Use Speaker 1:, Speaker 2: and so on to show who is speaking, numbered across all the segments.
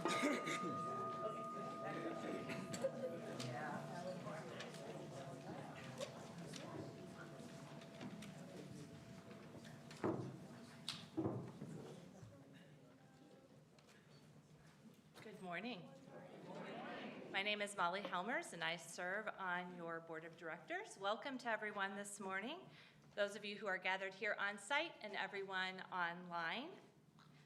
Speaker 1: Good morning. My name is Molly Helmers, and I serve on your board of directors. Welcome to everyone this morning, those of you who are gathered here on site and everyone online.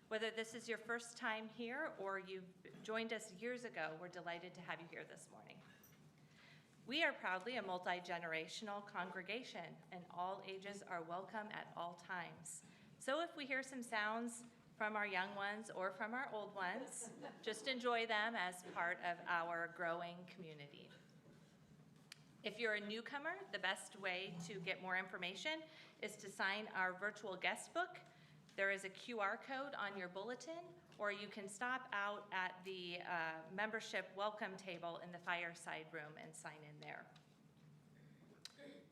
Speaker 1: Whether this is your first time here or you've joined us years ago, we're delighted to have you here this morning. We are proudly a multi-generational congregation, and all ages are welcome at all times. So if we hear some sounds from our young ones or from our old ones, just enjoy them as part of our growing community. If you're a newcomer, the best way to get more information is to sign our virtual guest book. There is a QR code on your bulletin, or you can stop out at the membership welcome table in the fireside room and sign in there.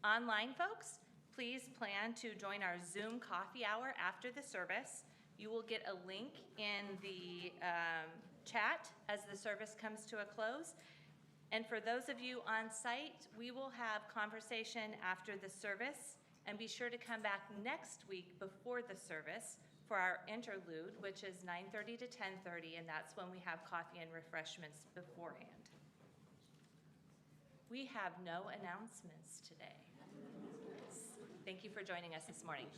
Speaker 1: Online folks, please plan to join our Zoom coffee hour after the service. You will get a link in the chat as the service comes to a close. And for those of you on site, we will have conversation after the service, and be sure to come back next week before the service for our interlude, which is 9:30 to 10:30, and that's when we have coffee and refreshments beforehand. We have no announcements today. Thank you for joining us this morning.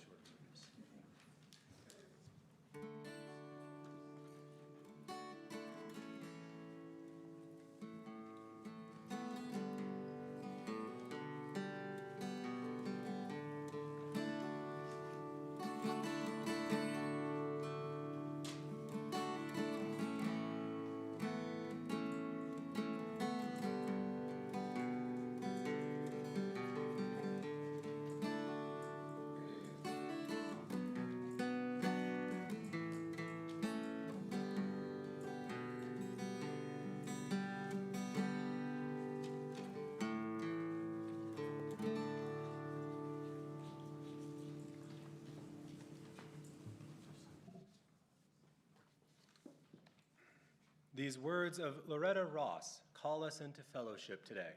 Speaker 2: These words of Loretta Ross call us into fellowship today.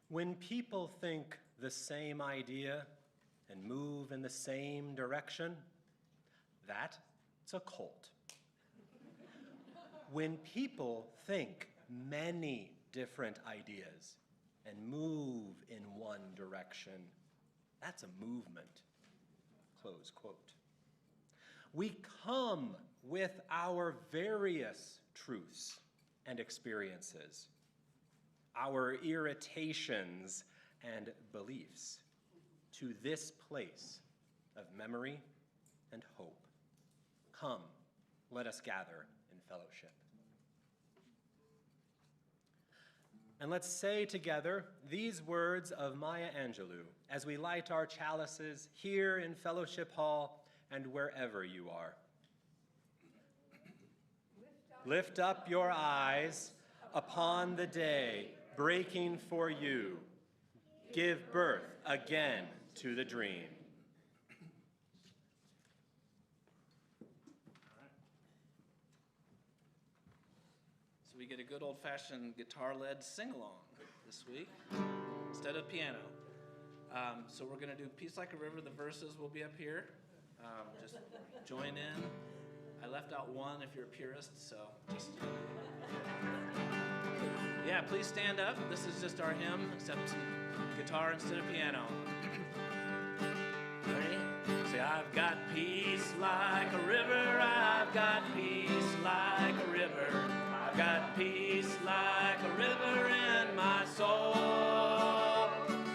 Speaker 2: When people think the same idea and move in the same direction, that's a cult. When people think many different ideas and move in one direction, that's a movement, close quote. We come with our various truths and experiences, our irritations and beliefs, to this place of memory and hope. Come, let us gather in fellowship. And let's say together these words of Maya Angelou as we light our chalices here in Fellowship Hall and wherever you are. Lift up your eyes upon the day breaking for you. Give birth again to the dream.
Speaker 3: So we get a good old-fashioned guitar-led sing-along this week instead of piano. So we're going to do Peace Like a River. The verses will be up here. Just join in. I left out one if you're a purist, so just... Yeah, please stand up. This is just our hymn, except guitar instead of piano. Ready? Say, I've got peace like a river, I've got peace like a river. I've got peace like a river in my soul.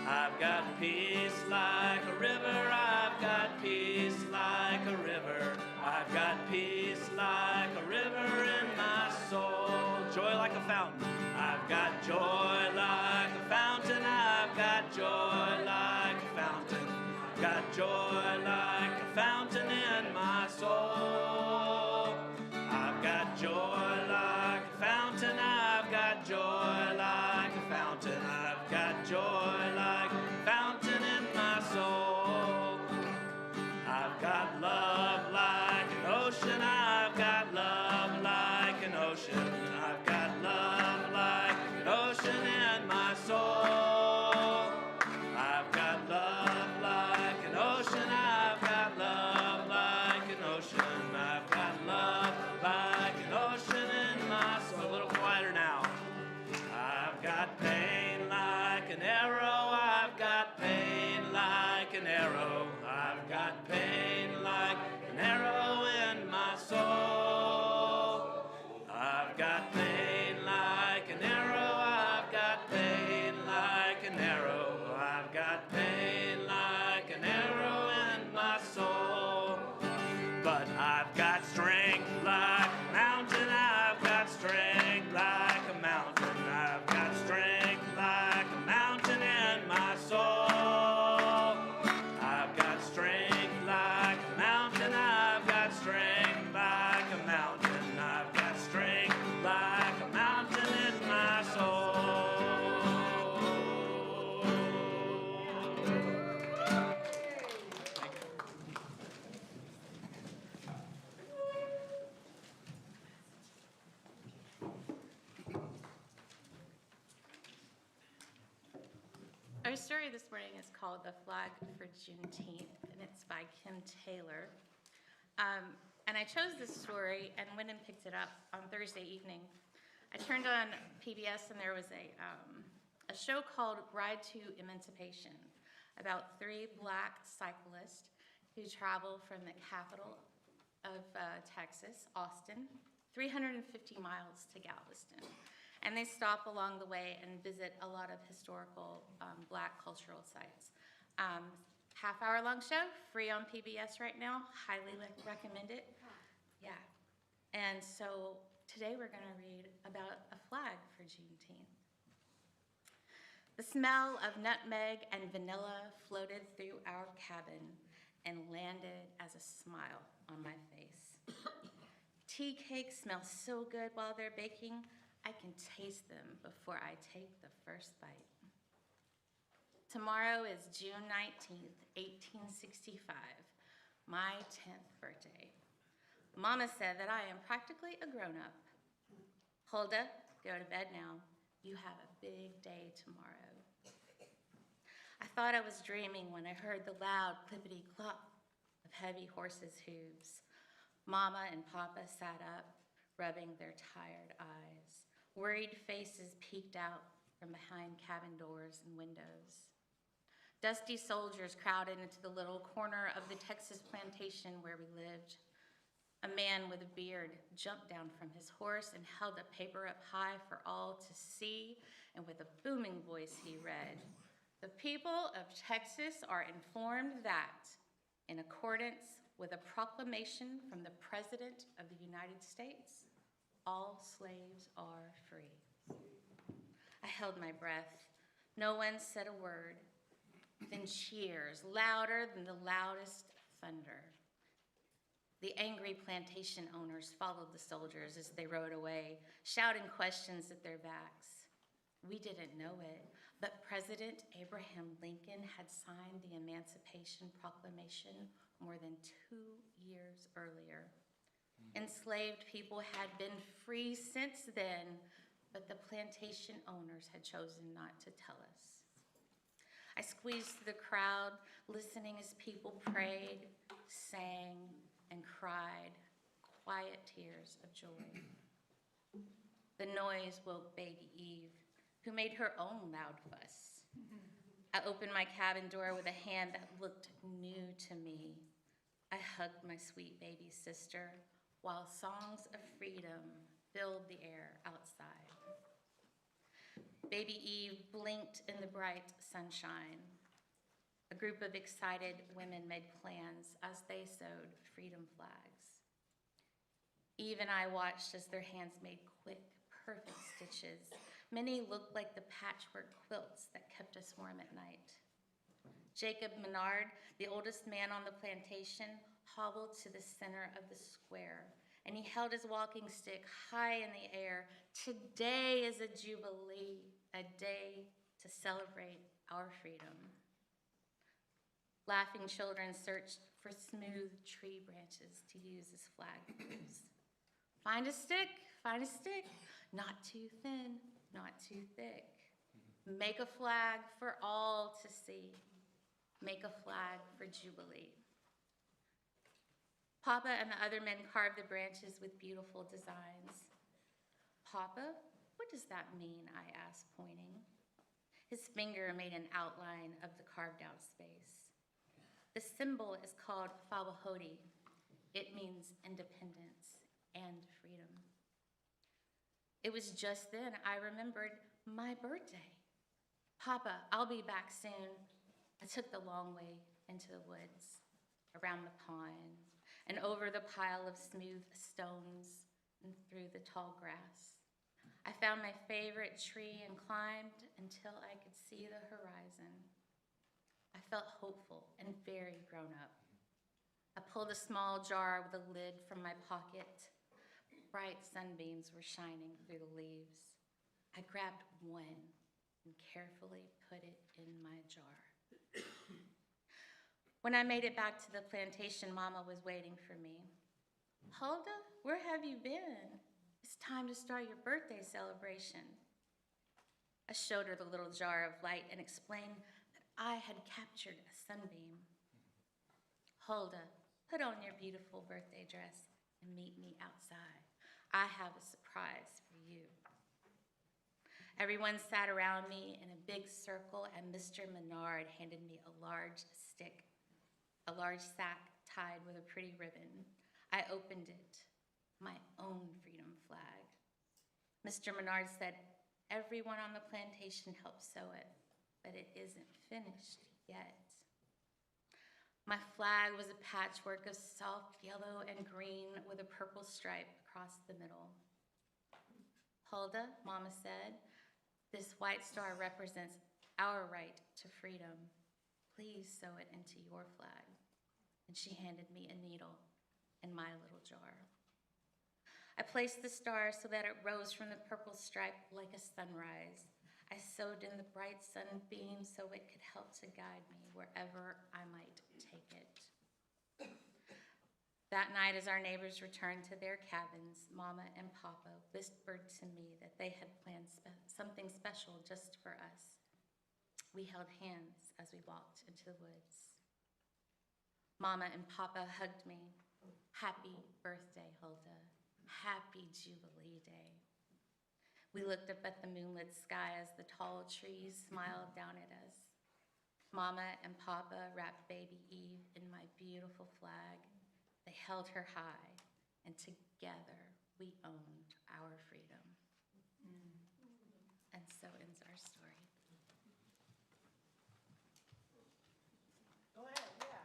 Speaker 3: I've got peace like a river, I've got peace like a river. I've got peace like a river in my soul. Joy like a fountain. I've got joy like a fountain. I've got joy like a fountain. I've got joy like a fountain in my soul. I've got joy like a fountain. I've got joy like a fountain. I've got joy like a fountain in my soul. I've got love like an ocean. I've got got pain like an arrow. I've got pain like an arrow. I've got pain like an arrow in my soul. But I've got strength like a mountain. I've got strength like a mountain. I've got strength like a mountain in my soul. I've got strength like a mountain. I've got strength like a mountain. I've got strength like a mountain in my soul.
Speaker 1: Our story this morning is called The Flag for Juneteenth, and it's by Kim Taylor. And I chose this story and went and picked it up on Thursday evening. I turned on PBS and there was a show called Ride to Emancipation about 3 Black cyclists who travel from the capital of Texas, Austin, 350 miles to Galveston. And they stop along the way and visit a lot of historical Black cultural sites. Half-hour-long show, free on PBS right now. Highly recommend it. Yeah. And so today we're going to read about a flag for Juneteenth. The smell of nutmeg and vanilla floated through our cabin and landed as a smile on my face. Tea cakes smell so good while they're baking, I can taste them before I take the first bite. Tomorrow is June 19th, 1865, my 10th birthday. Mama said that I am practically a grown-up. Huldah, go to bed now. You have a big day tomorrow. I thought I was dreaming when I heard the loud clippity-clop of heavy horses' hooves. Mama and Papa sat up, rubbing their tired eyes. Worried faces peeked out from behind cabin doors and windows. Dusty soldiers crowded into the little corner of the Texas plantation where we lived. A man with a beard jumped down from his horse and held a paper up high for all to see, and with a booming voice he read, "The people of Texas are informed that, in accordance with a proclamation from the President of the United States, all slaves are free." I held my breath. No one said a word. Then cheers, louder than the loudest thunder. The angry plantation owners followed the soldiers as they rode away, shouting questions at their backs. We didn't know it, but President Abraham Lincoln had signed the Emancipation Proclamation more than 2 years earlier. Enslaved people had been free since then, but the plantation owners had chosen not to tell us. I squeezed through the crowd, listening as people prayed, sang, and cried quiet tears of joy. The noise woke baby Eve, who made her own loud fuss. I opened my cabin door with a hand that looked new to me. I hugged my sweet baby sister, while songs of freedom filled the air outside. Baby Eve blinked in the bright sunshine. A group of excited women made plans as they sewed freedom flags. Eve and I watched as their hands made quick, perfect stitches. Many looked like the patchwork quilts that kept us warm at night. Jacob Menard, the oldest man on the plantation, hobbled to the center of the square, and he held his walking stick high in the air. Today is a jubilee, a day to celebrate our freedom. Laughing children searched for smooth tree branches to use as flag poles. Find a stick, not too thin, not too thick. Make a flag for all to see. Make a flag for Jubilee. Papa and the other men carved the branches with beautiful designs. Papa, what does that mean? I asked, pointing. His finger made an outline of the carved out space. The symbol is called Fawahodi. It means independence and freedom.
Speaker 4: It was just then I remembered my birthday. Papa, I'll be back soon. I took the long way into the woods, around the pond, and over the pile of smooth stones and through the tall grass. I found my favorite tree and climbed until I could see the horizon. I felt hopeful and very grown up. I pulled a small jar with a lid from my pocket. Bright sunbeams were shining through the leaves. I grabbed one and carefully put it in my jar. When I made it back to the plantation, Mama was waiting for me. Huldah, where have you been? It's time to start your birthday celebration. I showed her the little jar of light and explained that I had captured a sunbeam. Huldah, put on your beautiful birthday dress and meet me outside. I have a surprise for you. Everyone sat around me in a big circle, and Mr. Menard handed me a large sack tied with a pretty ribbon. I opened it, my own freedom flag. Mr. Menard said, everyone on the plantation helped sew it, but it isn't finished yet. My flag was a patchwork of soft yellow and green with a purple stripe across the middle. Huldah, Mama said, this white star represents our right to freedom. Please sew it into your flag. And she handed me a needle and my little jar. I placed the star so that it rose from the purple stripe like a sunrise. I sewed in the bright sunbeam so it could help to guide me wherever I might take it. That night, as our neighbors returned to their cabins, Mama and Papa whispered to me that they had planned something special just for us. We held hands as we walked into the woods. Mama and Papa hugged me. Happy birthday, Huldah. Happy Jubilee Day. We looked up at the moonlit sky as the tall trees smiled down at us. Mama and Papa wrapped baby Eve in my beautiful flag. They held her high, and together we owned our freedom. And so ends our story.
Speaker 5: Go ahead, yeah.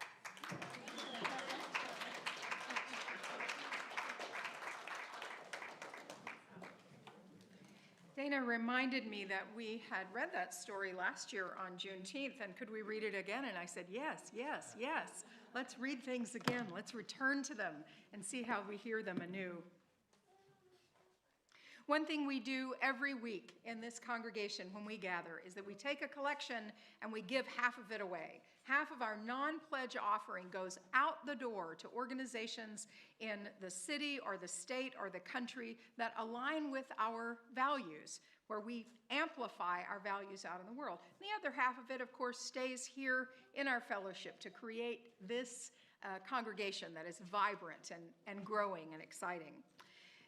Speaker 5: Dana reminded me that we had read that story last year on Juneteenth, and could we read it again? And I said, yes, yes, yes. Let's read things again. Let's return to them and see how we hear them anew. One thing we do every week in this congregation when we gather is that we take a collection and we give half of it away. Half of our non-pledge offering goes out the door to organizations in the city or the state or the country that align with our values, where we amplify our values out in the world. And the other half of it, of course, stays here in our fellowship to create this congregation that is vibrant and growing and exciting.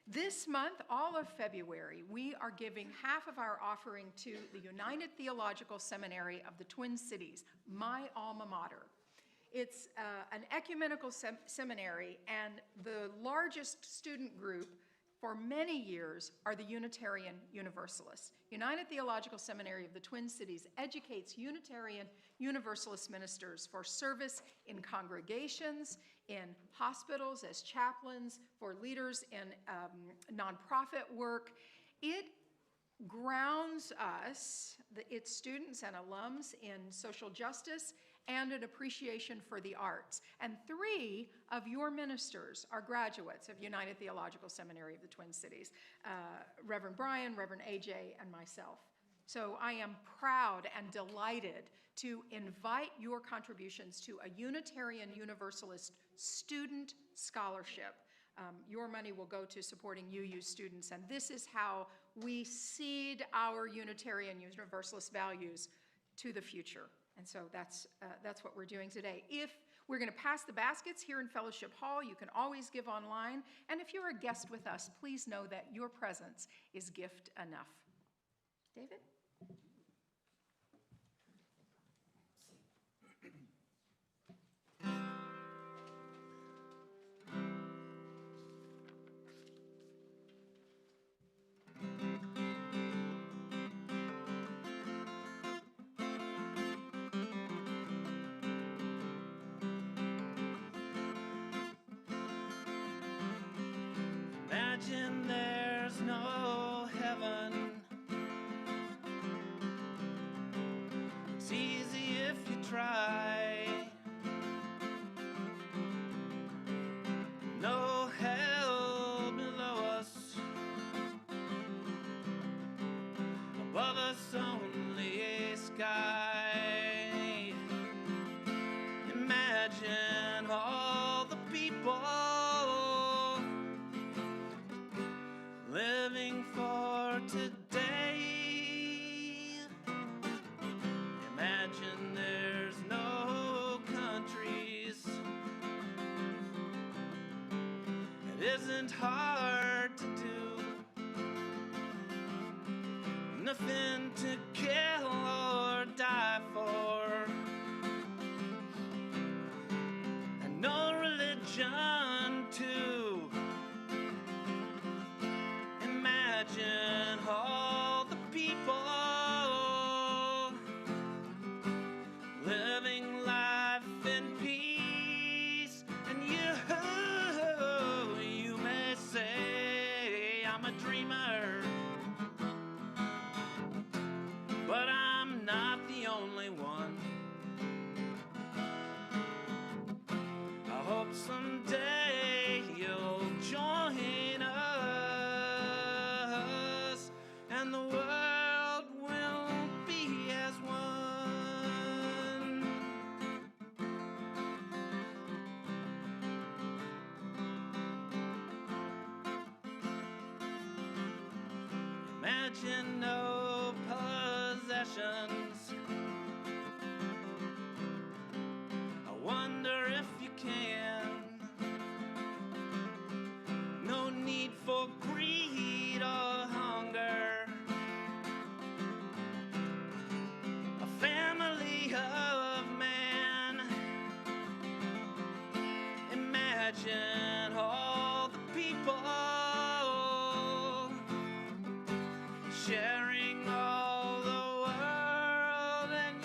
Speaker 5: This month, all of February, we are giving half of our offering to the United Theological Seminary of the Twin Cities, my alma mater. It's an ecumenical seminary, and the largest student group for many years are the Unitarian Universalists. United Theological Seminary of the Twin Cities educates Unitarian Universalist ministers for service in congregations, in hospitals as chaplains, for leaders in nonprofit work. It grounds us, its students and alums, in social justice and an appreciation for the arts. And 3 of your ministers are graduates of United Theological Seminary of the Twin Cities, Reverend Brian, Reverend AJ, and myself. So I am proud and delighted to invite your contributions to a Unitarian Universalist student scholarship. Your money will go to supporting UU students, and this is how we seed our Unitarian Universalist values to the future. And so that's what we're doing today. If we're going to pass the baskets here in Fellowship Hall, you can always give online. And if you're a guest with us, please know that your presence is gift enough. David?
Speaker 3: try. No hell below us, above us only a sky. Imagine all the people living for today. Imagine there's no countries. It isn't hard to do. Nothing to kill or die for. And no religion too. Imagine all the people living life in peace. And you may say I'm a dreamer, but I'm not the only one. I hope someday you'll join us, and the world will be as one. Imagine no possessions. I wonder if you can. No need for greed or hunger. A family of man. Imagine all the people sharing all the world, and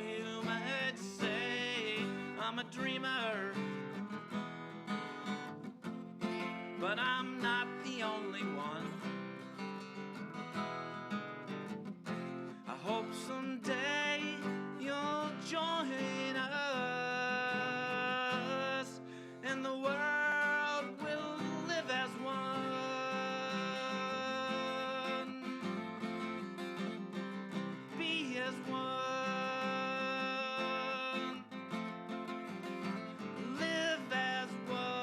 Speaker 3: you might say I'm a dreamer, but I'm not the only one. I hope someday you'll join us, and the world will live as one. Be as one. Live as one.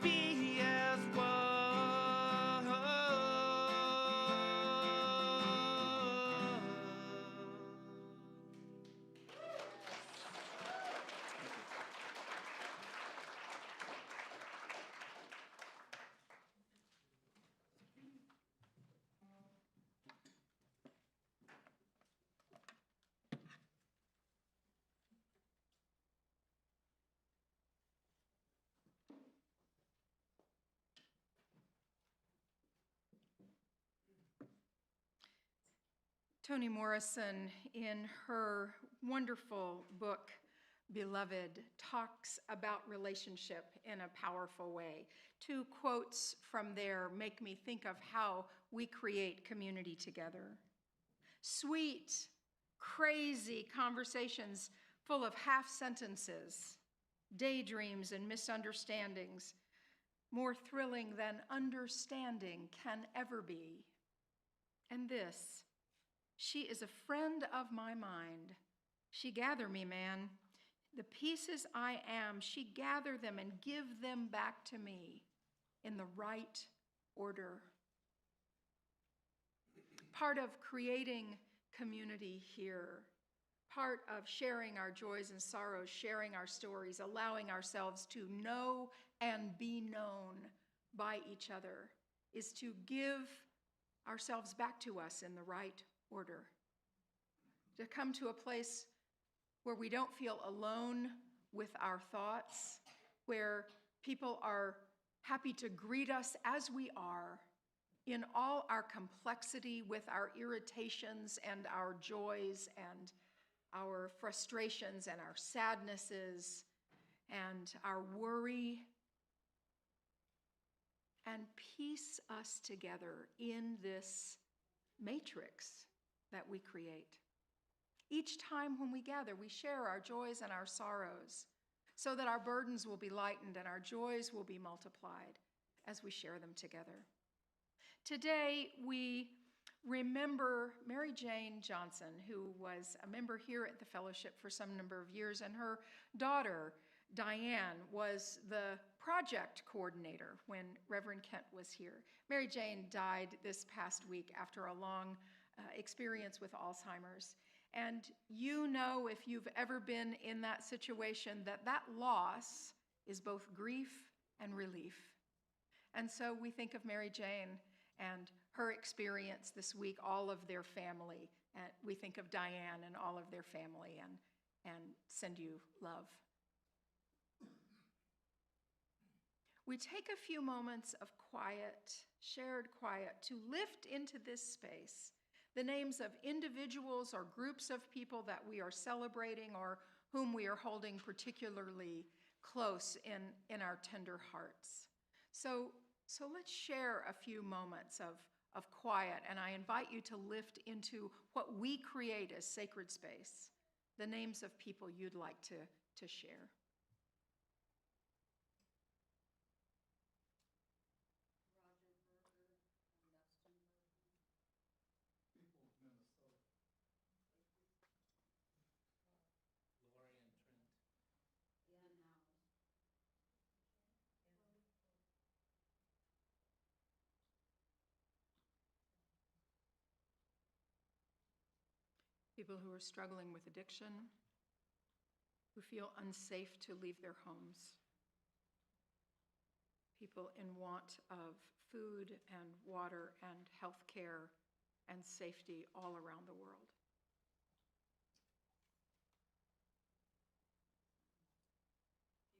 Speaker 3: Be as one.
Speaker 5: Toni Morrison, in her wonderful book, Beloved, talks about relationship in a powerful way. 2 quotes from there make me think of how we create community together. Sweet, crazy conversations full of half sentences, daydreams and misunderstandings, more thrilling than understanding can ever be. And this, she is a friend of my mind. She gather me, man. The pieces I am, she gather them and give them back to me in the right order. Part of creating community here, part of sharing our joys and sorrows, sharing our stories, allowing ourselves to know and be known by each other, is to give ourselves back to us in the right order. To come to a place where we don't feel alone with our thoughts, where people are happy to greet us as we are, in all our complexity, with our irritations and our joys and our frustrations and our sadnesses and our worry, and piece us together in this matrix that we create. Each time when we gather, we share our joys and our sorrows so that our burdens will be lightened and our joys will be multiplied as we share them together. Today, we remember Mary Jane Johnson, who was a member here at the fellowship for some number of years, and her daughter, Diane, was the project coordinator when Reverend Kent was here. Mary Jane died this past week after a long experience with Alzheimer's. And you know, if you've ever been in that situation, that that loss is both grief and relief. And so we think of Mary Jane and her experience this week, all of their family. And we think of Diane and all of their family and send you love. We take a few moments of quiet, shared quiet, to lift into this space the names of individuals or groups of people that we are celebrating or whom we are holding particularly close in our tender hearts. So let's share a few moments of quiet, and I invite you to lift into what we create as sacred space, the names of people you'd like to share. People who are struggling with addiction, who feel unsafe to leave their homes. People in want of food and water and health care and safety all around the world.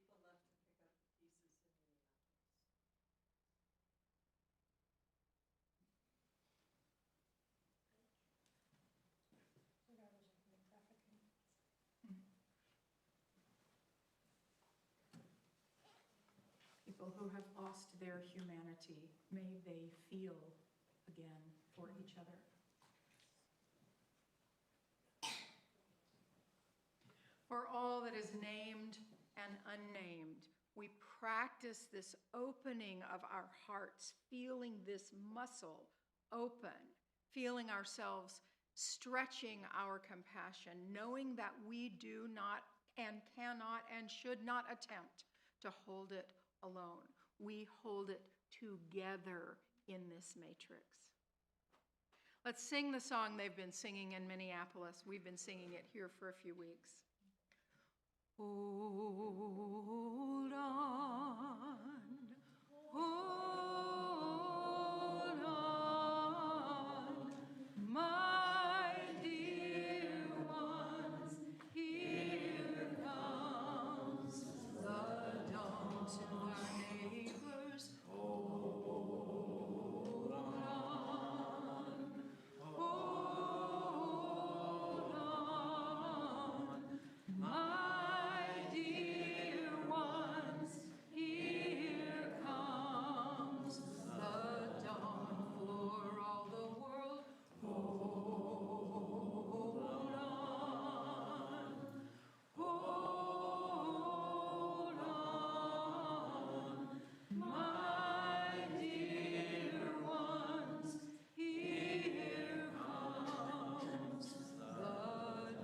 Speaker 1: People left to pick up the pieces in Minneapolis.
Speaker 5: People who have lost their humanity, may they feel again for each other. For all that is named and unnamed, we practice this opening of our hearts, feeling this muscle open, feeling ourselves stretching our compassion, knowing that we do not and cannot and should not attempt to hold it alone. We hold it together in this matrix. Let's sing the song they've been singing in Minneapolis. We've been singing it here for a few weeks. Hold on, hold on, my dear ones, here comes the dawn to our neighbors. Hold on, hold on, my dear ones, here comes the dawn for all the world. Hold on, hold on, my dear ones, here comes the dawn.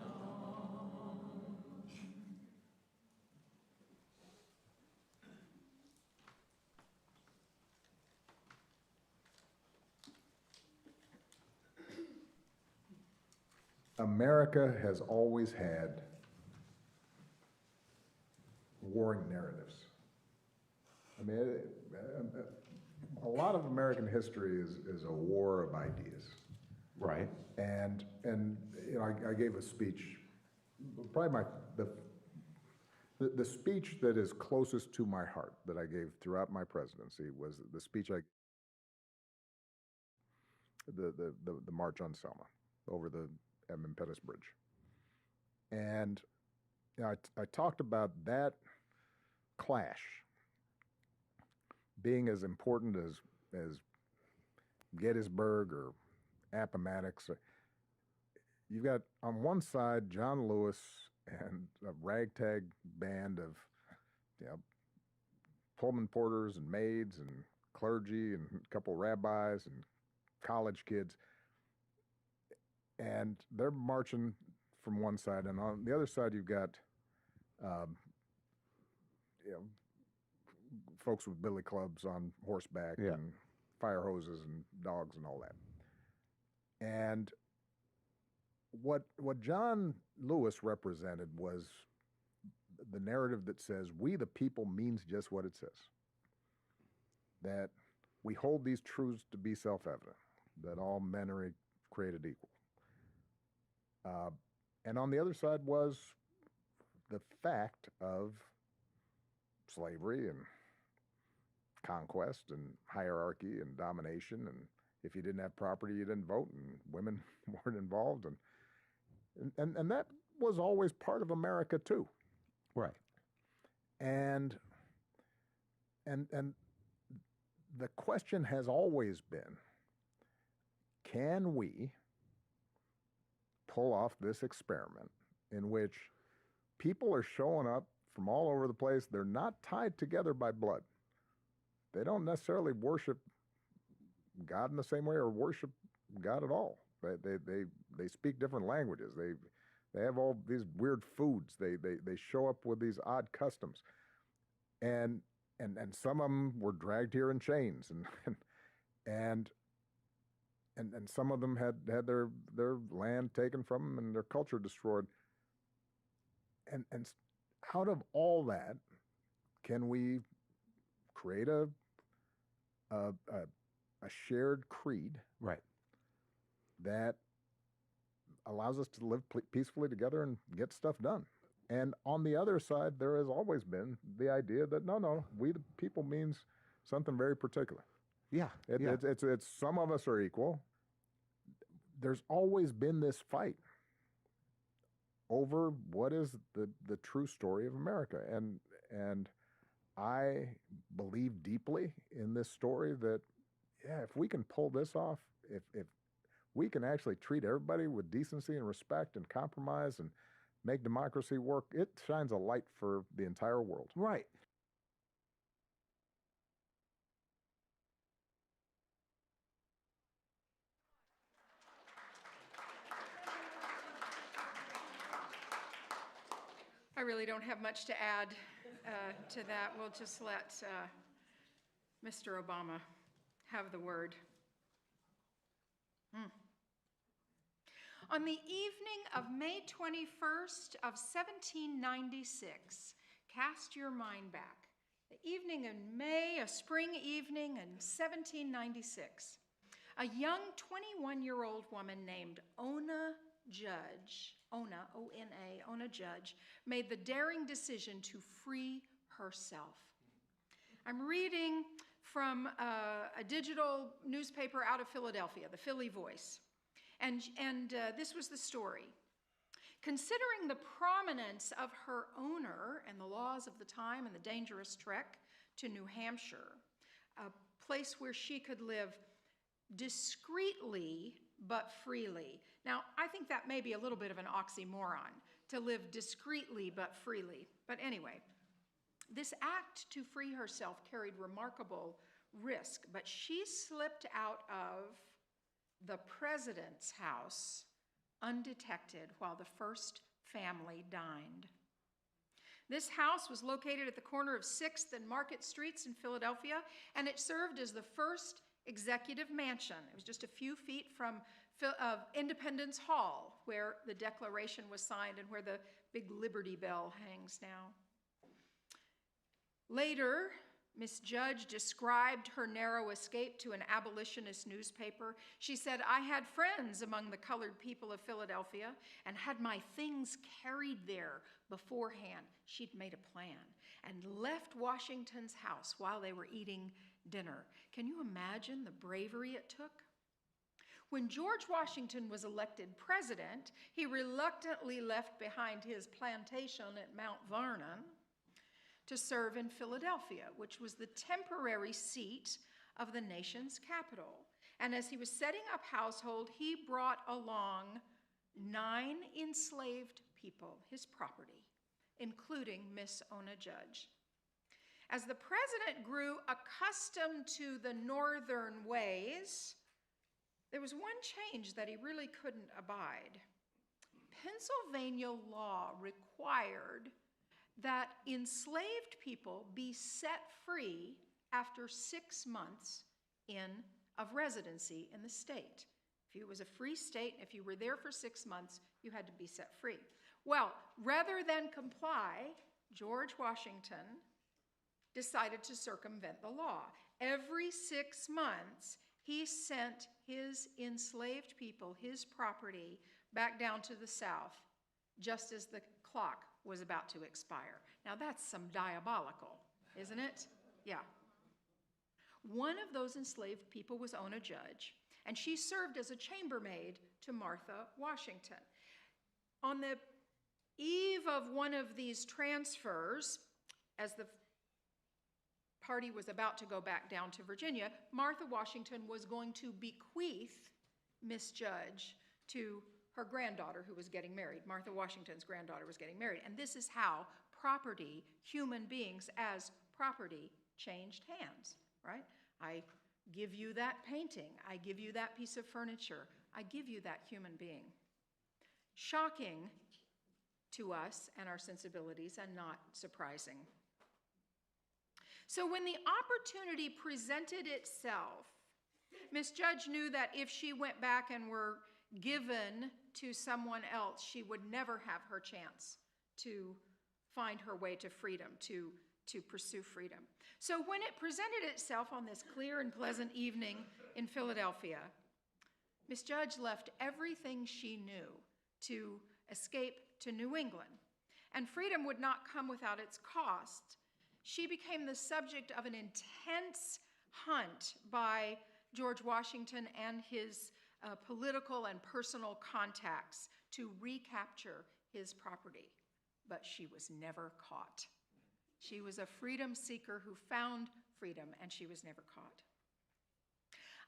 Speaker 6: America has always had warring narratives. I mean, a lot of American history is a war of ideas.
Speaker 7: Right.
Speaker 6: And you know, I gave a speech, probably the speech that is closest to my heart that I gave throughout my presidency was the speech the March on Selma over the Edmund Pettus Bridge. And you know, I talked about that clash being as important as Gettysburg or Appomattox. You've got on one side John Lewis and a ragtag band of, you know, Pullman porters and maids and clergy and a couple rabbis and college kids, and they're marching from one side, and on the other side you've got, you know, folks with billy clubs on horseback and fire hoses and dogs and all that. And what John Lewis represented was the narrative that says we the people means just what it says. That we hold these truths to be self-evident, that all men are created equal. And on the other side was the fact of slavery and conquest and hierarchy and domination, and if you didn't have property, you didn't vote, and women weren't involved, and that was always part of America too.
Speaker 2: Right.
Speaker 6: And the question has always been, can we pull off this experiment in which people are showing up from all over the place? They're not tied together by blood. They don't necessarily worship God in the same way or worship God at all. They speak different languages. They have all these weird foods. They show up with these odd customs, and some of them were dragged here in chains, and some of them had their land taken from them and their culture destroyed. And out of all that, can we create a shared creed,
Speaker 2: Right,
Speaker 6: that allows us to live peacefully together and get stuff done? And on the other side, there has always been the idea that no, we the people means something very particular.
Speaker 2: yeah,
Speaker 6: It's some of us are equal. There's always been this fight over what is the true story of America, and I believe deeply in this story that, yeah, if we can pull this off, if we can actually treat everybody with decency and respect and compromise and make democracy work, it shines a light for the entire world.
Speaker 2: right.
Speaker 5: I really don't have much to add to that. We'll just let Mr. Obama have the word. On the evening of May 21st of 1796, cast your mind back. The evening in May, a spring evening in 1796, a young 21-year-old woman named Ona Judge, Ona Judge, made the daring decision to free herself. I'm reading from a digital newspaper out of Philadelphia, the Philly Voice. And this was the story. Considering the prominence of her owner and the laws of the time and the dangerous trek to New Hampshire, a place where she could live discreetly but freely. Now, I think that may be a little bit of an oxymoron, to live discreetly but freely. But anyway, this act to free herself carried remarkable risk, but she slipped out of the president's house undetected while the first family dined. This house was located at the corner of 6th and Market Streets in Philadelphia, and it served as the first executive mansion. It was just a few feet from Independence Hall, where the Declaration was signed and where the big Liberty Bell hangs now. Later, Miss Judge described her narrow escape to an abolitionist newspaper. She said, "I had friends among the colored people of Philadelphia and had my things carried there beforehand." She'd made a plan and left Washington's house while they were eating dinner. Can you imagine the bravery it took? When George Washington was elected president, he reluctantly left behind his plantation at Mount Vernon to serve in Philadelphia, which was the temporary seat of the nation's capital. And as he was setting up household, he brought along 9 enslaved people, his property, including Miss Ona Judge. As the president grew accustomed to the northern ways, there was one change that he really couldn't abide. Pennsylvania law required that enslaved people be set free after 6 months of residency in the state. If it was a free state, if you were there for 6 months, you had to be set free. Well, rather than comply, George Washington decided to circumvent the law. Every 6 months, he sent his enslaved people, his property, back down to the South, just as the clock was about to expire. Now that's some diabolical, isn't it? Yeah. One of those enslaved people was Ona Judge, and she served as a chambermaid to Martha Washington. On the eve of one of these transfers, as the party was about to go back down to Virginia, Martha Washington was going to bequeath Miss Judge to her granddaughter who was getting married. Martha Washington's granddaughter was getting married. And this is how property, human beings as property, changed hands, right? I give you that painting. I give you that piece of furniture. I give you that human being. Shocking to us and our sensibilities, and not surprising. So when the opportunity presented itself, Miss Judge knew that if she went back and were given to someone else, she would never have her chance to find her way to freedom, to pursue freedom. So when it presented itself on this clear and pleasant evening in Philadelphia, Miss Judge left everything she knew to escape to New England. And freedom would not come without its cost. She became the subject of an intense hunt by George Washington and his political and personal contacts to recapture his property. But she was never caught. She was a freedom seeker who found freedom, and she was never caught.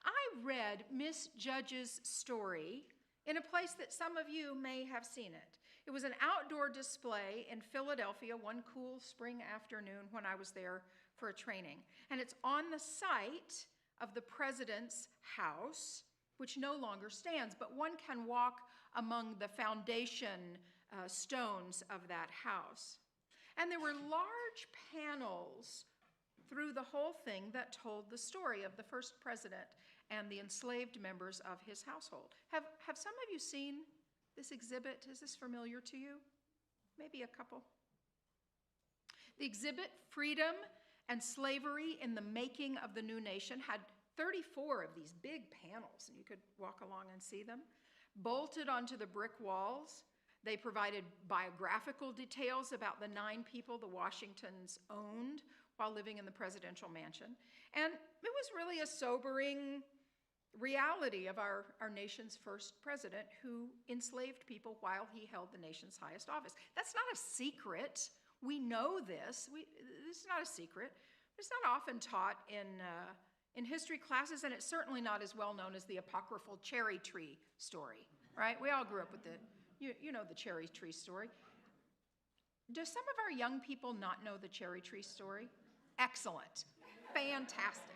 Speaker 5: I read Miss Judge's story in a place that some of you may have seen it. It was an outdoor display in Philadelphia one cool spring afternoon when I was there for a training. And it's on the site of the president's house, which no longer stands, but one can walk among the foundation stones of that house. And there were large panels through the whole thing that told the story of the first president and the enslaved members of his household. Have some of you seen this exhibit? Is this familiar to you? Maybe a couple. The exhibit, Freedom and Slavery in the Making of the New Nation, had 34 of these big panels, and you could walk along and see them. Bolted onto the brick walls, they provided biographical details about the 9 people the Washingtons owned while living in the presidential mansion. And it was really a sobering reality of our nation's first president who enslaved people while he held the nation's highest office. That's not a secret. We know this. This is not a secret. It's not often taught in history classes, and it's certainly not as well known as the apocryphal cherry tree story, right? We all grew up with you know the cherry tree story. Do some of our young people not know the cherry tree story? Excellent. Fantastic.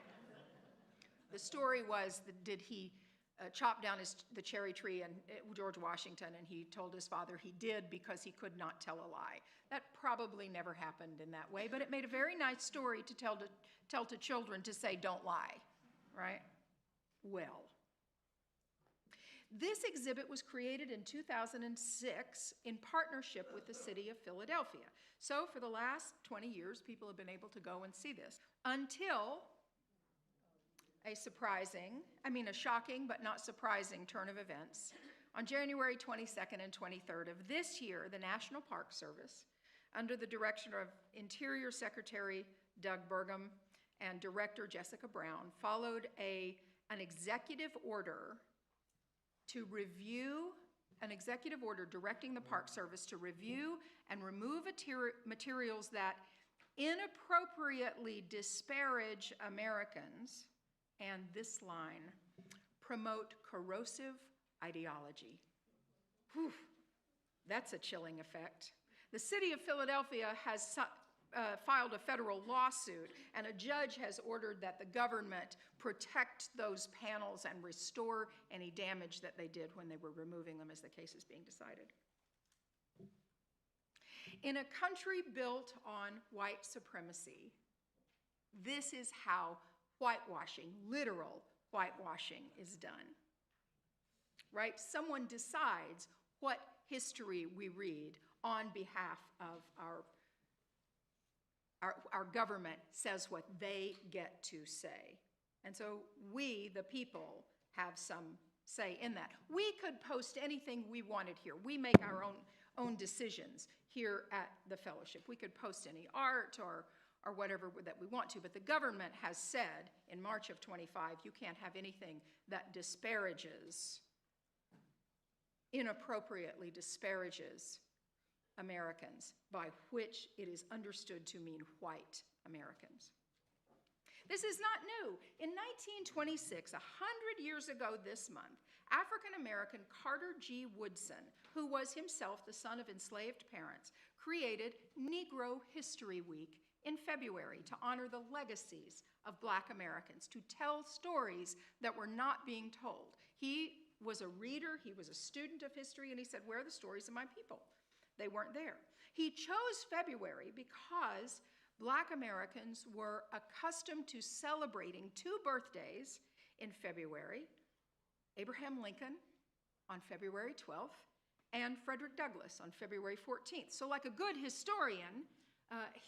Speaker 5: The story was, did he chop down the cherry tree, and George Washington, and he told his father he did because he could not tell a lie. That probably never happened in that way, but it made a very nice story to tell to children to say, don't lie, right? Well, this exhibit was created in 2006 in partnership with the city of Philadelphia. So for the last 20 years, people have been able to go and see this until a shocking but not surprising turn of events. On January 22nd and 23rd of this year, the National Park Service, under the direction of Interior Secretary Doug Burgum and Director Jessica Brown, followed an executive order directing the Park Service to review and remove materials that inappropriately disparage Americans, and this line, promote corrosive ideology. Whew, that's a chilling effect. The city of Philadelphia has filed a federal lawsuit, and a judge has ordered that the government protect those panels and restore any damage that they did when they were removing them as the case is being decided. In a country built on white supremacy, this is how whitewashing, literal whitewashing, is done. Right? Someone decides what history we read on behalf of our government, says what they get to say. And so we, the people, have some say in that. We could post anything we wanted here. We make our own decisions here at the fellowship. We could post any art or whatever that we want to, but the government has said in March of 25, you can't have anything that disparages, inappropriately disparages Americans, by which it is understood to mean white Americans. This is not new. In 1926, 100 years ago this month, African-American Carter G. Woodson, who was himself the son of enslaved parents, created Negro History Week in February to honor the legacies of Black Americans, to tell stories that were not being told. He was a reader, he was a student of history, and he said, where are the stories of my people? They weren't there. He chose February because Black Americans were accustomed to celebrating two birthdays in February, Abraham Lincoln on February 12th and Frederick Douglass on February 14th. So like a good historian,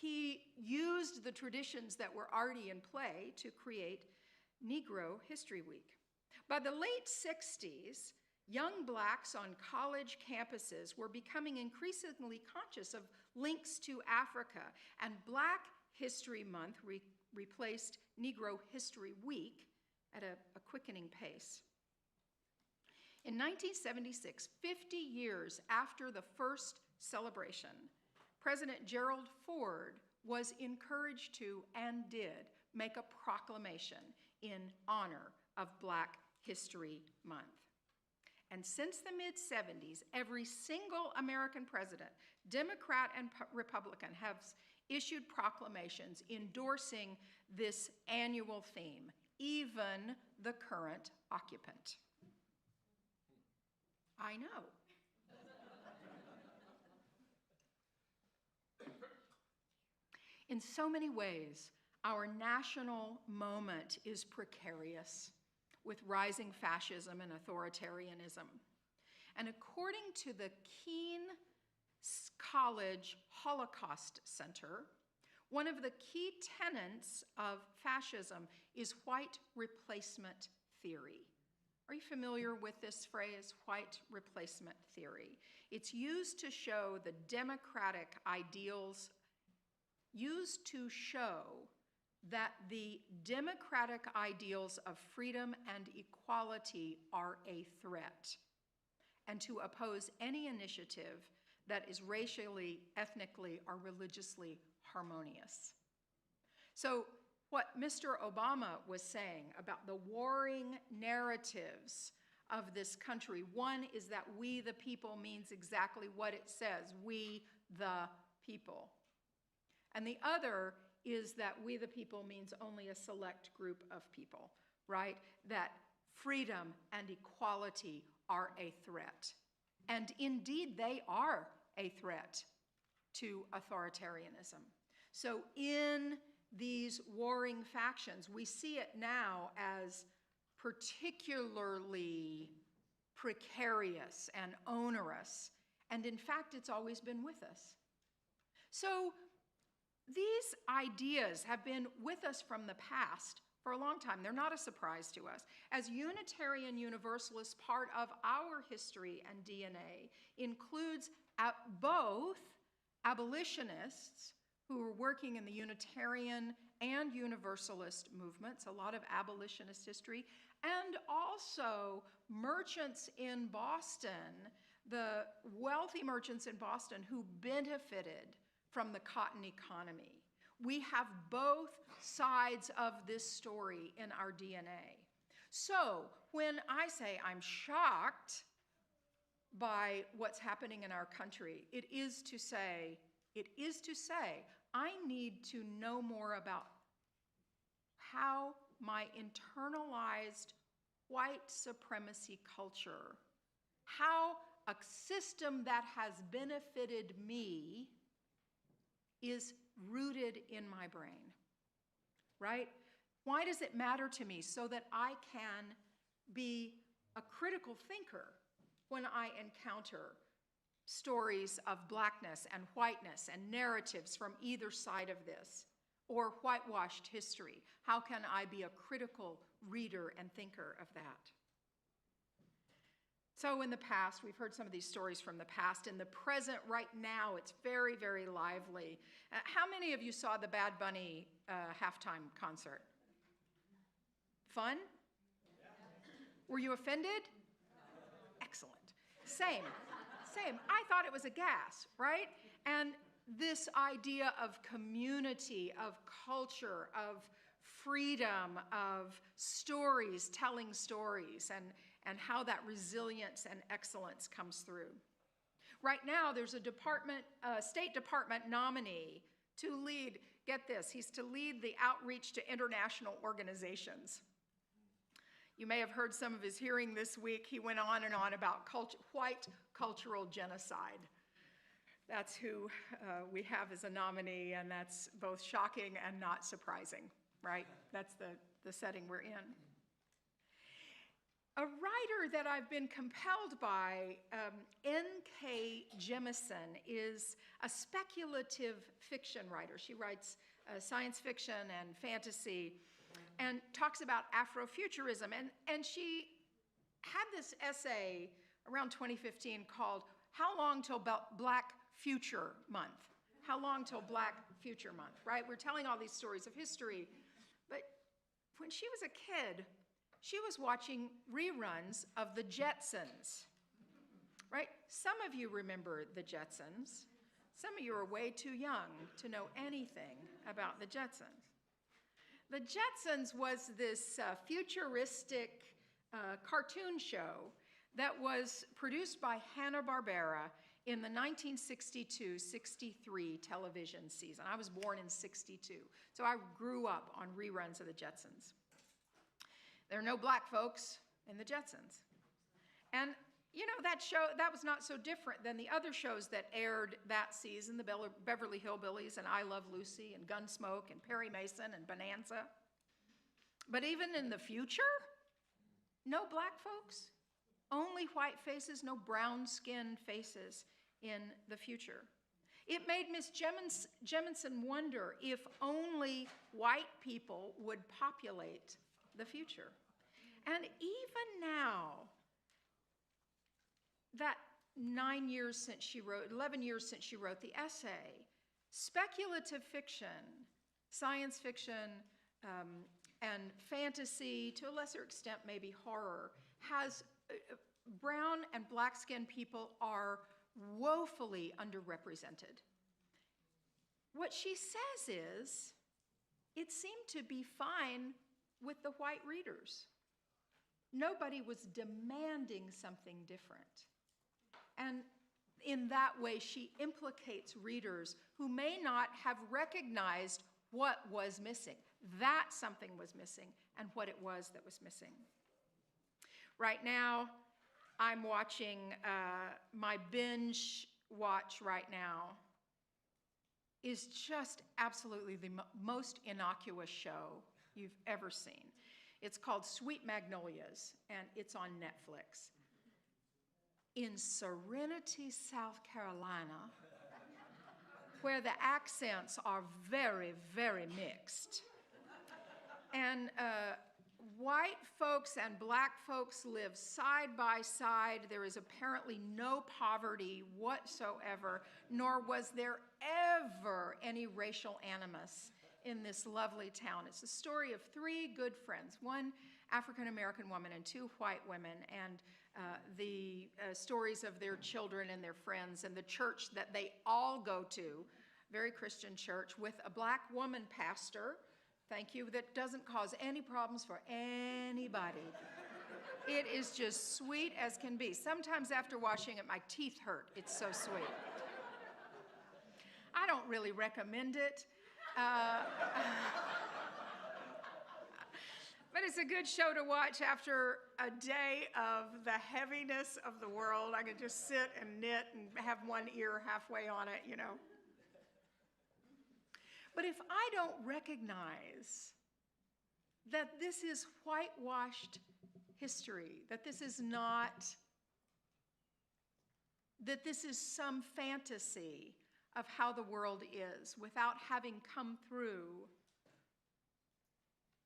Speaker 5: he used the traditions that were already in play to create Negro History Week. By the late 60s, young Blacks on college campuses were becoming increasingly conscious of links to Africa, and Black History Month replaced Negro History Week at a quickening pace. In 1976, 50 years after the first celebration, President Gerald Ford was encouraged to, and did, make a proclamation in honor of Black History Month. And since the mid-70s, every single American president, Democrat and Republican, has issued proclamations endorsing this annual theme, even the current occupant. I know. In so many ways, our national moment is precarious, with rising fascism and authoritarianism. And according to the Keene College Holocaust Center, one of the key tenets of fascism is white replacement theory. Are you familiar with this phrase, white replacement theory? It's used to show the democratic ideals, used to show that the democratic ideals of freedom and equality are a threat, and to oppose any initiative that is racially, ethnically, or religiously harmonious. So what Mr. Obama was saying about the warring narratives of this country, one is that we the people means exactly what it says, we the people. And the other is that we the people means only a select group of people, right? That freedom and equality are a threat. And indeed, they are a threat to authoritarianism. So in these warring factions, we see it now as particularly precarious and onerous. And in fact, it's always been with us. So these ideas have been with us from the past for a long time. They're not a surprise to us. As Unitarian Universalists, part of our history and DNA includes both abolitionists who were working in the Unitarian and Universalist movements, a lot of abolitionist history, and also merchants in Boston, the wealthy merchants in Boston who benefited from the cotton economy. We have both sides of this story in our DNA. So when I say I'm shocked by what's happening in our country, it is to say, I need to know more about how my internalized white supremacy culture, how a system that has benefited me is rooted in my brain, right? Why does it matter to me? So that I can be a critical thinker when I encounter stories of blackness and whiteness and narratives from either side of this, or whitewashed history. How can I be a critical reader and thinker of that? So in the past, we've heard some of these stories from the past. In the present, right now, it's very, very lively. How many of you saw the Bad Bunny halftime concert? Fun? Were you offended? Excellent. Same. I thought it was a gas, right? And this idea of community, of culture, of freedom, of stories, telling stories, and how that resilience and excellence comes through. Right now, there's a State Department nominee to lead, get this, he's to lead the outreach to international organizations. You may have heard some of his hearing this week. He went on and on about white cultural genocide. That's who we have as a nominee, and that's both shocking and not surprising, right? That's the setting we're in. A writer that I've been compelled by, N.K. Jemisin, is a speculative fiction writer. She writes science fiction and fantasy and talks about Afrofuturism. And she had this essay around 2015 called How Long Till Black Future Month? How long till Black Future Month, right? We're telling all these stories of history. But when she was a kid, she was watching reruns of the Jetsons, right? Some of you remember the Jetsons. Some of you are way too young to know anything about the Jetsons. The Jetsons was this futuristic cartoon show that was produced by Hanna-Barbera in the 1962-63 television season. I was born in 62, so I grew up on reruns of the Jetsons. There are no black folks in the Jetsons. And you know, that show, that was not so different than the other shows that aired that season, the Beverly Hillbillies and I Love Lucy and Gunsmoke and Perry Mason and Bonanza. But even in the future, no black folks, only white faces, no brown-skinned faces in the future. It made Miss Jemisin wonder if only white people would populate the future. And even now, that 11 years since she wrote the essay, speculative fiction, science fiction, and fantasy, to a lesser extent maybe horror, has brown and black-skinned people are woefully underrepresented. What she says is, it seemed to be fine with the white readers. Nobody was demanding something different. And in that way, she implicates readers who may not have recognized what was missing, that something was missing, and what it was that was missing. Right now, I'm watching my binge watch right now is just absolutely the most innocuous show you've ever seen. It's called Sweet Magnolias, and it's on Netflix. In Serenity, South Carolina, where the accents are very, very mixed. And white folks and black folks live side by side. There is apparently no poverty whatsoever, nor was there ever any racial animus in this lovely town. It's the story of three good friends, one African-American woman and two white women, and the stories of their children and their friends, and the church that they all go to, very Christian church, with a black woman pastor Thank you. That doesn't cause any problems for anybody. It is just sweet as can be. Sometimes after washing it, my teeth hurt. It's so sweet. I don't really recommend it. But it's a good show to watch after a day of the heaviness of the world. I could just sit and knit and have one ear halfway on it, you know. But if I don't recognize that this is whitewashed history, that this is some fantasy of how the world is, without having come through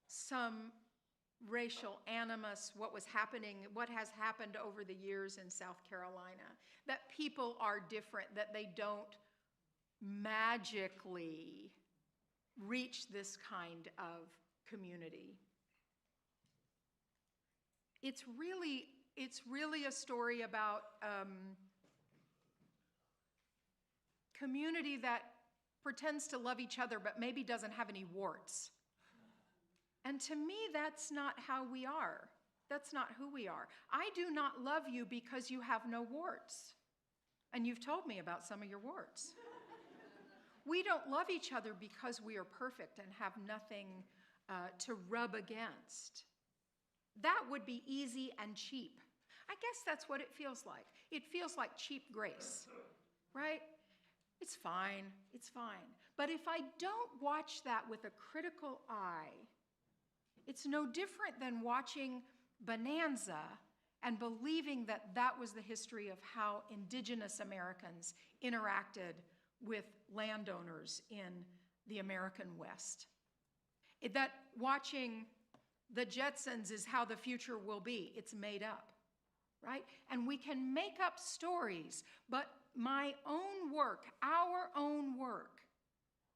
Speaker 5: some racial animus, what has happened over the years in South Carolina, that people are different, that they don't magically reach this kind of community. It's really a story about community that pretends to love each other but maybe doesn't have any warts. And to me, that's not how we are. That's not who we are. I do not love you because you have no warts. And you've told me about some of your warts. We don't love each other because we are perfect and have nothing to rub against. That would be easy and cheap. I guess that's what it feels like. It feels like cheap grace, right? It's fine, it's fine. But if I don't watch that with a critical eye, it's no different than watching Bonanza and believing that that was the history of how indigenous Americans interacted with landowners in the American West. That watching the Jetsons is how the future will be. It's made up, right? And we can make up stories, but my own work, our own work,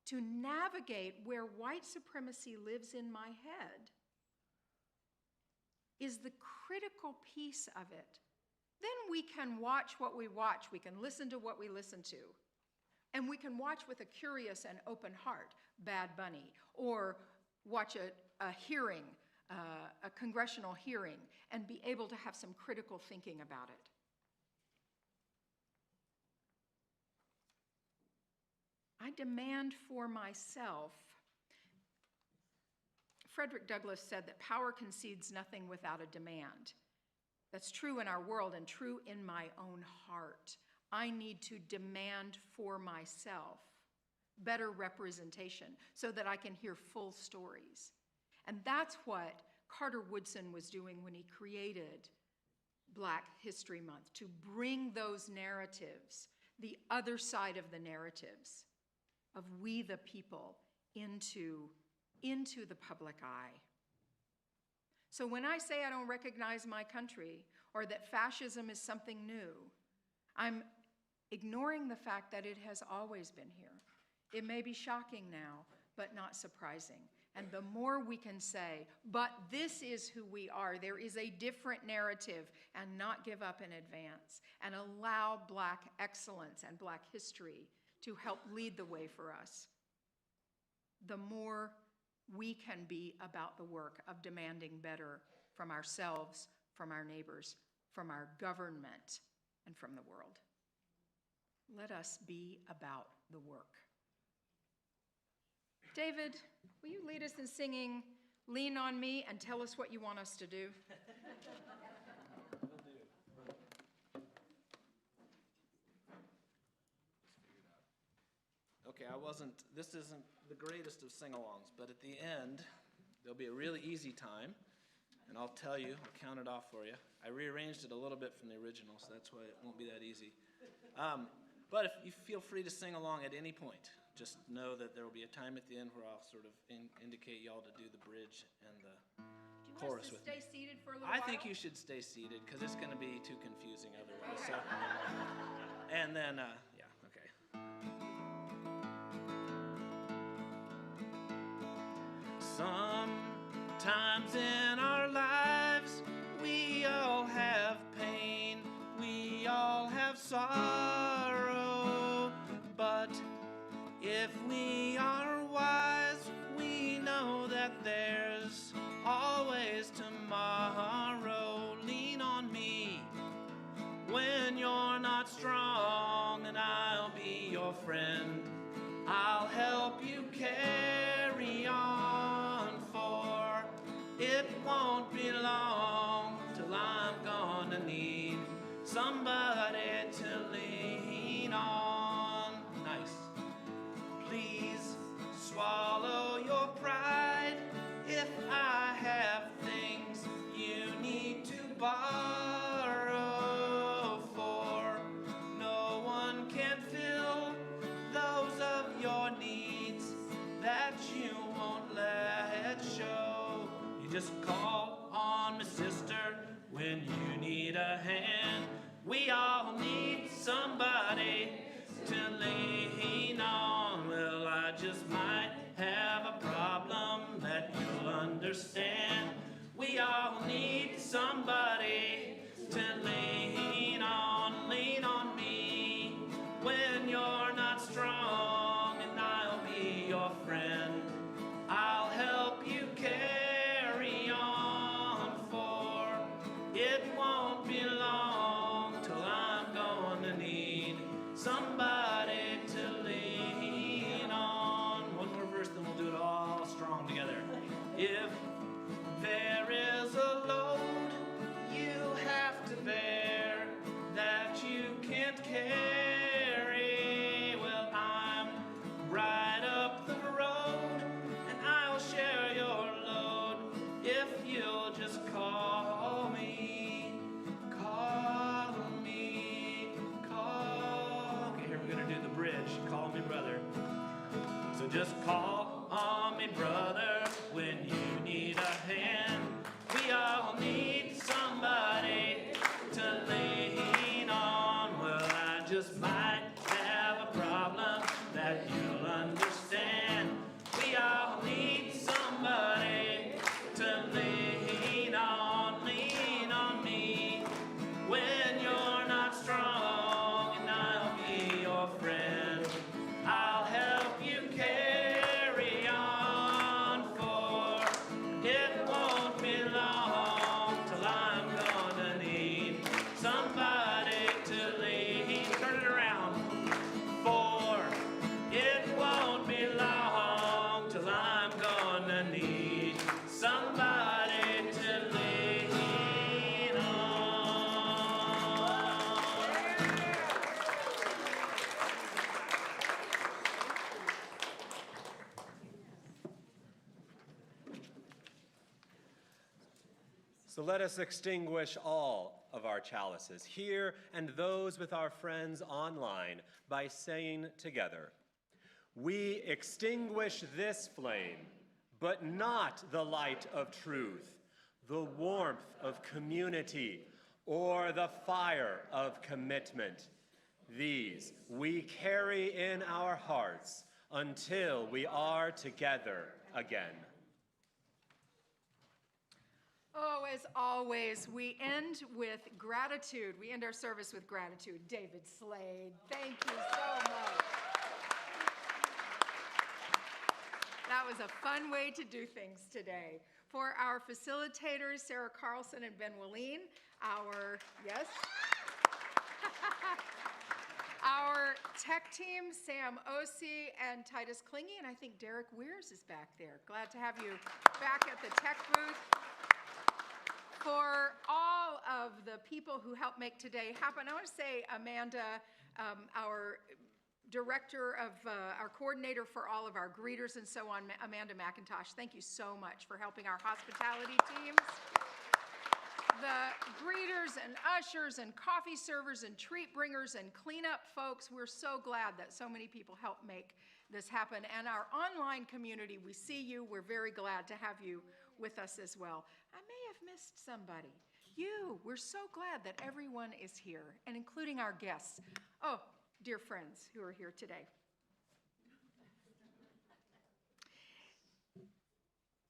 Speaker 5: to navigate where white supremacy lives in my head is the critical piece of it. Then we can watch what we watch. We can listen to what we listen to. And we can watch with a curious and open heart, Bad Bunny, or watch a hearing, a congressional hearing, and be able to have some critical thinking about it. I demand for myself. Frederick Douglass said that power concedes nothing without a demand. That's true in our world and true in my own heart. I need to demand for myself better representation so that I can hear full stories. And that's what Carter Woodson was doing when he created Black History Month, to bring those narratives, the other side of the narratives of we the people, into the public eye. So when I say I don't recognize my country or that fascism is something new, I'm ignoring the fact that it has always been here. It may be shocking now, but not surprising. And the more we can say, but this is who we are, there is a different narrative, and not give up in advance, and allow Black excellence and Black history to help lead the way for us, the more we can be about the work of demanding better from ourselves, from our neighbors, from our government, and from the world. Let us be about the work. David, will you lead us in singing Lean on Me and tell us what you want us to do?
Speaker 3: Okay, this isn't the greatest of sing-alongs, but at the end, there'll be a really easy time, and I'll tell you, I'll count it off for you. I rearranged it a little bit from the original, so that's why it won't be that easy. But if you feel free to sing along at any point, just know that there will be a time at the end where I'll sort of indicate y'all to do the bridge and the chorus with me.
Speaker 5: Do you want us to stay seated for a little
Speaker 3: I
Speaker 5: while?
Speaker 3: think you should stay seated, because it's going to be too confusing otherwise. So. And then, yeah, okay. Sometimes in our lives, we all have pain, we all have sorrow, but if we are wise, we know that won't be long till I'm gonna need somebody to lean on. Nice. Please swallow your pride if I have things you need to borrow for. No one can fill those of your needs that you won't let show. You just call on me, sister, when you need a hand. We all need somebody to lean on. Well, I just might have a problem that you'll understand. We all need somebody to lean on. Lean on me when you're not strong, and I'll be your friend. I'll help you carry on, for it won't be long till I'm gonna need somebody to lean on. One more verse, then we'll do it all strong together. If there is a load you have to bear that you can't carry, well, I'm right up the road and I'll share your load if you'll just call me. Call me. Call. Okay, here we're gonna do the bridge. Call me brother. So just call on me brother when you need a hand. We all need somebody to lean on. Well, I just might have a problem that you'll understand. We all need somebody to lean on me when you're not strong, and I'll be your friend. I'll help you carry on, for it won't be long till I'm gonna need somebody to lean. Turn it around. For it won't be long till I'm gonna need somebody to lean on.
Speaker 2: So let us extinguish all of our chalices here and those with our friends online by saying together, we extinguish this flame, but not the light of truth, the warmth of community, or the fire of commitment. These we carry in our hearts until we are together again.
Speaker 5: Oh, as always, we end with gratitude. We end our service with gratitude. David Slade, thank you so much. That was a fun way to do things today. For our facilitators, Sarah Carlson and Ben Willeen, our tech team, Sam Ossie and Titus Klingy, and I think Derek Weirs is back there. Glad to have you back at the tech booth. For all of the people who helped make today happen, I want to say Amanda, our director of, our coordinator for all of our greeters and so on, Amanda McIntosh, thank you so much for helping our hospitality teams. The greeters and ushers and coffee servers and treat bringers and cleanup folks, we're so glad that so many people helped make this happen. And our online community, we see you. We're very glad to have you with us as well. I may have missed somebody. We're so glad that everyone is here, and including our guests. Oh, dear friends who are here today.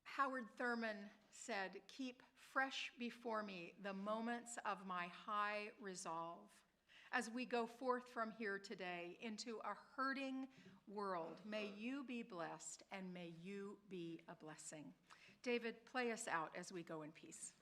Speaker 5: Howard Thurman said, "Keep fresh before me the moments of my high resolve. As we go forth from here today into a hurting world, may you be blessed and may you be a blessing." David, play us out as we go in peace.